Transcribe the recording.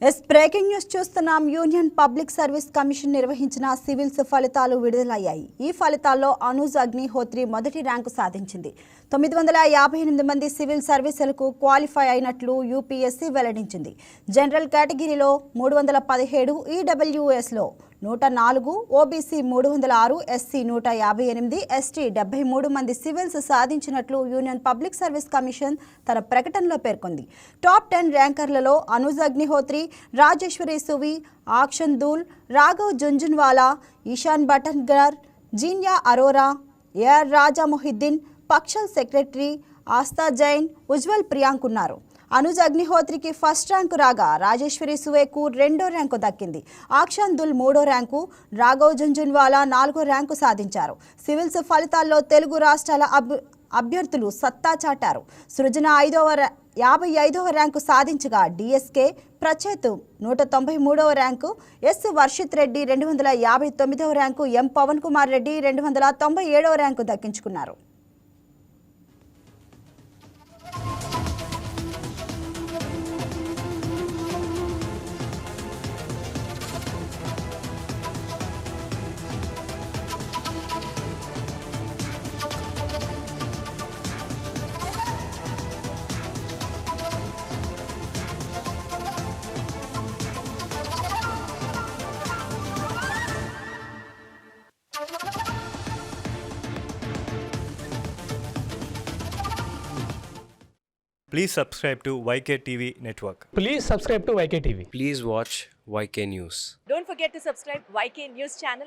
Breaking news చూస్తున్నాం. Union Public Service commission నిర్వహించిన civils ఫలితాలు విడుదలయ్యాయి. ఈ ఫలితాల్లో అనూజ్ అగ్నిహోత్రి మొదటి ర్యాంకు సాధించింది. 958 మంది సివిల్ సర్వీసులకు క్వాలిఫై అయినట్లు యూపీఎస్సీ వెల్లడించింది. జనరల్ కేటగిరీలో 317, ఈడబ్ల్యూఎస్లో 104, ఓబీసీ 306, ఎస్సీ 158, ఎస్టీ 73 మంది సివిల్స్ సాధించినట్లు యూనియన్ పబ్లిక్ సర్వీస్ కమిషన్ తన ప్రకటనలో పేర్కొంది. టాప్ 10 ర్యాంకర్లలో అనూజ్ అగ్నిహోత్రి, రాజేశ్వరి సువి, ఆక్షన్ దూల్, రాఘవ్ జుంజున్వాలా, ఈశాన్ భటన్గర్, జీన్యా అరోరా, ఏఆర్ రాజా మొహిద్దీన్, పక్షల్ సెక్రటరీ ఆస్థా జైన్, ఉజ్వల్ ప్రియాంక్ ఉన్నారు. అనూజ్ అగ్నిహోత్రికి ఫస్ట్ ర్యాంకు రాగా రాజేశ్వరి సువేకు 2వ ర్యాంకు దక్కింది. ఆక్షన్ దుల్ 3వ ర్యాంకు, రాఘవ్ జుంజున్వాలా 4వ ర్యాంకు సాధించారు. సివిల్స్ ఫలితాల్లో తెలుగు రాష్ట్రాల అభ్యర్థులు సత్తా చాటారు. సృజన 55వ ర్యాంకు సాధించగా డిఎస్కే ప్రచేత్ 193వ ర్యాంకు, ఎస్ వర్షిత్ రెడ్డి 259వ ర్యాంకు, ఎం పవన్ కుమార్ రెడ్డి 297వ ర్యాంకు దక్కించుకున్నారు. Please subscribe to YK TV Network. Please subscribe to YK TV. Please watch YK News. Don't forget to subscribe YK News channel.